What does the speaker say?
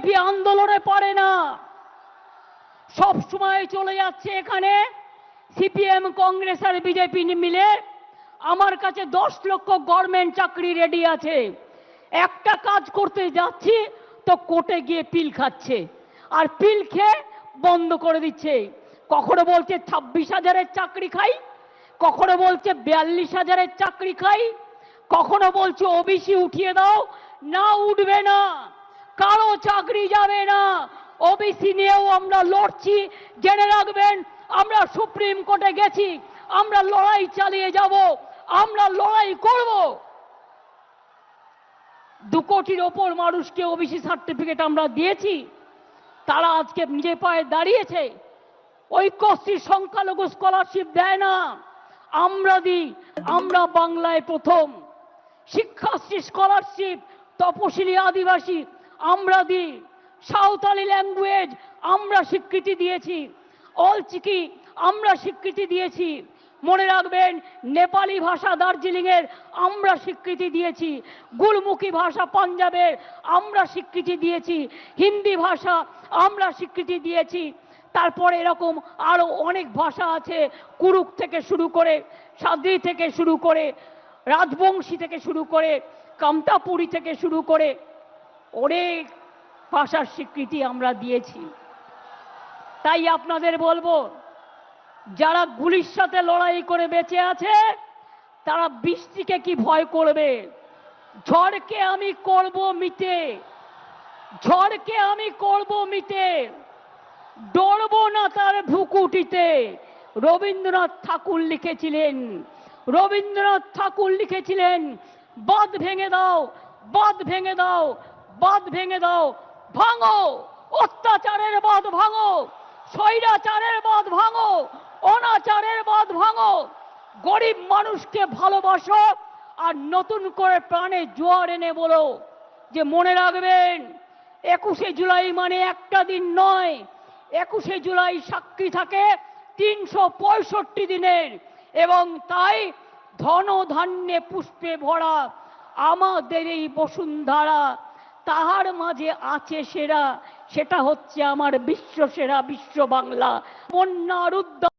BJP আন্দোলনে পারে না, সব সময় চলে যাচ্ছে এখানে সিপিএম কংগ্রেস আর বিজেপি মিলে। আমার কাছে 10 লক্ষ গভর্নমেন্ট চাকরি রেডি আছে, একটা কাজ করতে যাচ্ছি তো কোর্টে গিয়ে পিল খাচ্ছে, আর পিল খেয়ে বন্ধ করে দিচ্ছে। কখনো বলছে 26,000-এর চাকরি খাই, কখনো বলছে 42,000-এর চাকরি খাই, কখনো বলছে ওবিসি উঠিয়ে দাও। না, উঠবে না, কারো চাকরি যাবে না। ওবিসি নিয়েও আমরা লড়ছি, জেনে রাখবেন। আমরা সুপ্রিম কোর্টে গেছি, আমরা লড়াই চালিয়ে যাব, আমরা লড়াই করব। 2 কোটির ওপর মানুষকে ওবিসি সার্টিফিকেট আমরা দিয়েছি, তারা আজকে নিজে পায়ে দাঁড়িয়েছে। ঐক্যশ্রী সংখ্যালঘু স্কলারশিপ দেয় না, আমরা দিই। আমরা বাংলায় প্রথম শিক্ষাশ্রী স্কলারশিপ তপশিলি আদিবাসী আমরা দিই। সাঁওতালি ল্যাঙ্গুয়েজ আমরা স্বীকৃতি দিয়েছি, অলচিকি আমরা স্বীকৃতি দিয়েছি। মনে রাখবেন, নেপালি ভাষা দার্জিলিংয়ের আমরা স্বীকৃতি দিয়েছি, গুলমুখী ভাষা পাঞ্জাবের আমরা স্বীকৃতি দিয়েছি, হিন্দি ভাষা আমরা স্বীকৃতি দিয়েছি। তারপরে এরকম আরো অনেক ভাষা আছে, কুরুক থেকে শুরু করে, সাদ্রি থেকে শুরু করে, রাজবংশী থেকে শুরু করে, কামতাপুরী থেকে শুরু করে অনেক ভাষার স্বীকৃতি আমরা দিয়েছি। তাই আপনাদের বলবো, যারা গুলির সাথে লড়াই করে বেঁচে আছে তারা বৃষ্টিকে কি ভয় করবে? ঝড়কে আমি করব মিটে, ঝড়কে আমি করব মিটে, ডরবো না তার ভুকুটিতে। রবীন্দ্রনাথ ঠাকুর লিখেছিলেন, রবীন্দ্রনাথ ঠাকুর লিখেছিলেন, বাঁধ ভেঙে দাও, বাঁধ ভেঙে দাও, বাঁধ ভেঙে দাও, ভাঙো অত্যাচারের বাঁধ, ভাঙো স্বৈরাচারের বাঁধ, ভাঙো অনাচারের বাঁধ, ভাঙো। গরিব মানুষকে ভালোবাসো, আর নতুন করে প্রাণে জোয়ার এনে বলো যে মনে রাখবেন 21শে জুলাই মানে একটা দিন নয়, 21শে জুলাই সাক্ষী থাকে 365 দিনের। এবং তাই ধন ধান্যে পুষ্পে ভরা আমাদের এই বসুন্ধরা, তাহার মাঝে আছে সেরা, সেটা হচ্ছে আমার বিশ্ব সেরা বিশ্ব বাংলা। বন্যার উদ্যম